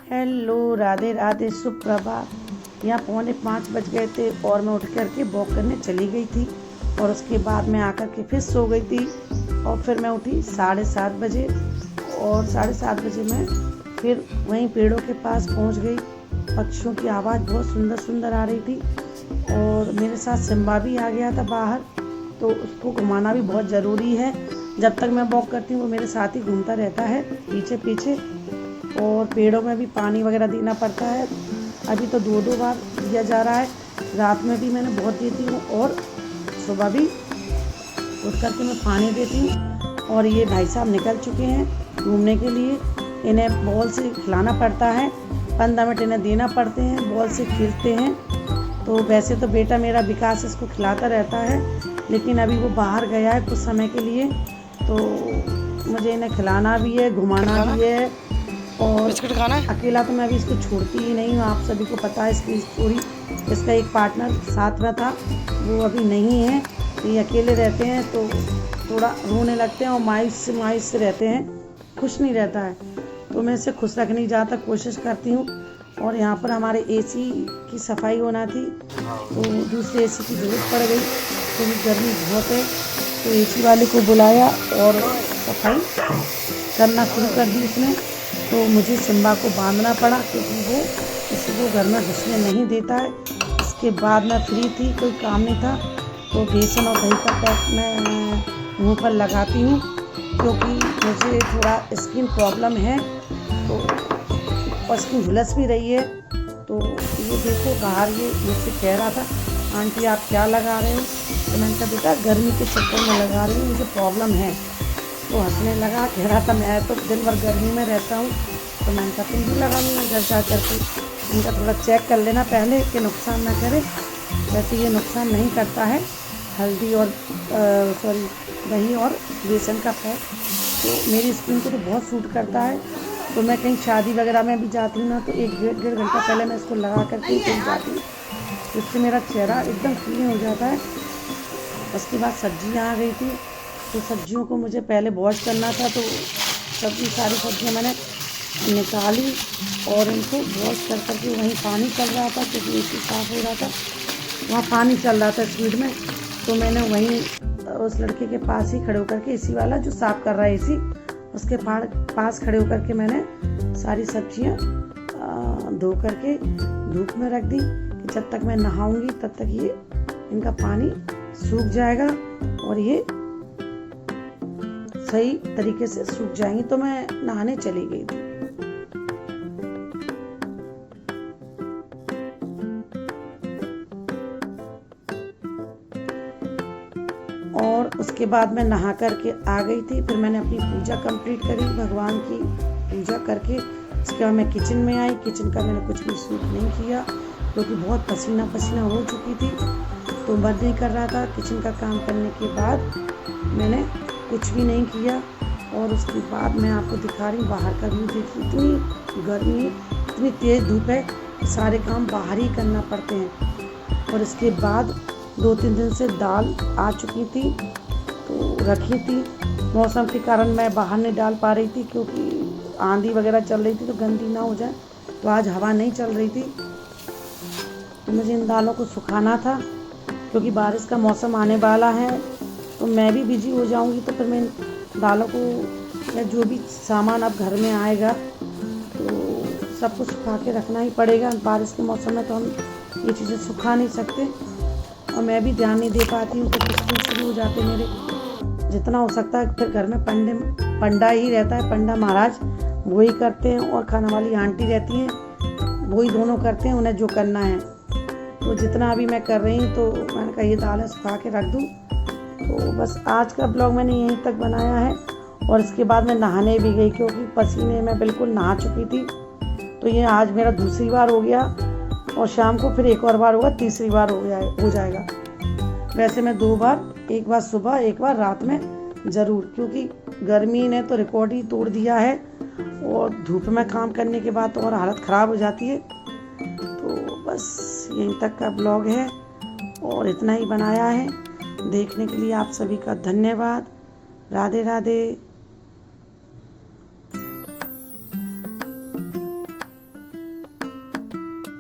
Hello, Radhe Radhe, सुप्रभात। यहाँ 4:45 बज गए थे और मैं उठ कर के वॉक करने चली गई थी और उसके बाद मैं आकर के फिर सो गई थी और फिर मैं उठी 7:30 बजे और 7:30 बजे मैं फिर वहीं पेड़ों के पास पहुँच गई। पक्षियों की आवाज़ बहुत सुंदर सुंदर आ रही थी और मेरे साथ सिम्बा भी आ गया था बाहर, तो उसको घुमाना भी बहुत ज़रूरी है। जब तक मैं वॉक करती हूँ वो मेरे साथ ही घूमता रहता है पीछे पीछे, और पेड़ों में भी पानी वगैरह देना पड़ता है। अभी तो 2-2 बार दिया जा रहा है, रात में भी मैंने बहुत देती हूँ और सुबह भी उठ करके मैं पानी देती हूँ। और ये भाई साहब निकल चुके हैं घूमने के लिए। इन्हें बॉल से खिलाना पड़ता है, 15 मिनट इन्हें देना पड़ते हैं, बॉल से खेलते हैं। तो वैसे तो बेटा मेरा विकास इसको खिलाता रहता है, लेकिन अभी वो बाहर गया है कुछ समय के लिए, तो मुझे इन्हें खिलाना भी है, घुमाना भी है। और अकेला तो मैं अभी इसको छोड़ती ही नहीं हूँ, आप सभी को पता है इसकी स्टोरी। इसका एक पार्टनर साथ में था, वो अभी नहीं है, तो ये अकेले रहते हैं तो थोड़ा रोने लगते हैं और मायूस से रहते हैं, खुश नहीं रहता है। तो मैं इसे खुश रखने की ज़्यादातर कोशिश करती हूँ। और यहाँ पर हमारे एसी की सफाई होना थी, तो दूसरे एसी की ज़रूरत पड़ गई क्योंकि गर्मी बहुत है, तो एसी वाले को बुलाया और सफाई करना शुरू कर दी उसने। तो मुझे सिम्बा को बांधना पड़ा क्योंकि वो किसी को घर में घुसने नहीं देता है। इसके बाद मैं फ्री थी, कोई काम नहीं था, तो बेसन और दही का पैक मैं मुँह पर लगाती हूँ क्योंकि मुझे थोड़ा स्किन प्रॉब्लम है, तो और स्किन झुलस भी रही है। तो ये देखो बाहर ये मुझसे कह रहा था, आंटी आप क्या लगा रहे हो? तो मैंने कहा बेटा गर्मी के चक्कर में लगा रही हूँ, मुझे प्रॉब्लम है। तो हंसने लगा, कह रहा था मैं तो दिन भर गर्मी में रहता हूँ। तो मैंने कहा तुम भी लगा लूँगा घर जा करके। इनका थोड़ा चेक कर लेना पहले कि नुकसान ना करे। वैसे ये नुकसान नहीं करता है, हल्दी और दही और बेसन का पैक तो मेरी स्किन को तो बहुत सूट करता है। तो मैं कहीं शादी वगैरह में भी जाती हूँ ना, तो 1-1.5 घंटा पहले मैं इसको लगा करके कहीं जाती हूँ, इससे मेरा चेहरा एकदम क्लीन हो जाता है। उसके बाद सब्जियाँ आ गई थी, तो सब्जियों को मुझे पहले वॉश करना था, तो सारी सब्जियाँ मैंने निकाली और इनको वॉश कर करके वहीं पानी चल रहा था क्योंकि एसी साफ़ हो रहा था, वहाँ पानी चल रहा था स्पीड में। तो मैंने वहीं उस लड़के के पास ही खड़े होकर के, एसी वाला जो साफ़ कर रहा है एसी, उसके पास खड़े होकर के मैंने सारी सब्जियाँ धो करके धूप में रख दी कि जब तक मैं नहाऊंगी तब तक ये इनका पानी सूख जाएगा और ये सही तरीके से सूख जाएंगी। तो मैं नहाने चली गई थी। और उसके बाद मैं नहा करके आ गई थी। फिर मैंने अपनी पूजा कंप्लीट करी, भगवान की पूजा करके उसके बाद मैं किचन में आई। किचन का मैंने कुछ भी शूट नहीं किया क्योंकि बहुत पसीना पसीना हो चुकी थी, तो मन नहीं कर रहा था। किचन का काम करने के बाद मैंने कुछ भी नहीं किया। और उसके बाद मैं आपको दिखा रही हूँ बाहर का व्यू। देखिए इतनी गर्मी, इतनी तेज़ धूप है, सारे काम बाहर ही करना पड़ते हैं। और इसके बाद 2-3 दिन से दाल आ चुकी थी तो रखी थी, मौसम के कारण मैं बाहर नहीं डाल पा रही थी क्योंकि आंधी वगैरह चल रही थी तो गंदी ना हो जाए। तो आज हवा नहीं चल रही थी, तो मुझे इन दालों को सुखाना था क्योंकि बारिश का मौसम आने वाला है, तो मैं भी बिजी हो जाऊंगी। तो फिर मैं दालों को या जो भी सामान अब घर में आएगा तो सबको सुखा के रखना ही पड़ेगा। बारिश के मौसम में तो हम ये चीज़ें सुखा नहीं सकते और मैं भी ध्यान नहीं दे पाती हूँ, तो कुछ दिन शुरू हो जाते मेरे। जितना हो सकता है फिर घर में पंडा ही रहता है, पंडा महाराज वही करते हैं और खाना वाली आंटी रहती हैं, वही दोनों करते हैं, उन्हें जो करना है। तो जितना अभी मैं कर रही हूँ, तो मैंने कहा ये दाल है सुखा के रख दूँ। तो बस आज का ब्लॉग मैंने यहीं तक बनाया है। और इसके बाद मैं नहाने भी गई क्योंकि पसीने में बिल्कुल नहा चुकी थी। तो ये आज मेरा दूसरी बार हो गया और शाम को फिर एक और बार होगा, तीसरी बार हो जाएगा। वैसे मैं 2 बार, एक बार सुबह एक बार रात में ज़रूर, क्योंकि गर्मी ने तो रिकॉर्ड ही तोड़ दिया है और धूप में काम करने के बाद तो और हालत ख़राब हो जाती है। तो बस यहीं तक का ब्लॉग है और इतना ही बनाया है। देखने के लिए आप सभी का धन्यवाद। राधे राधे।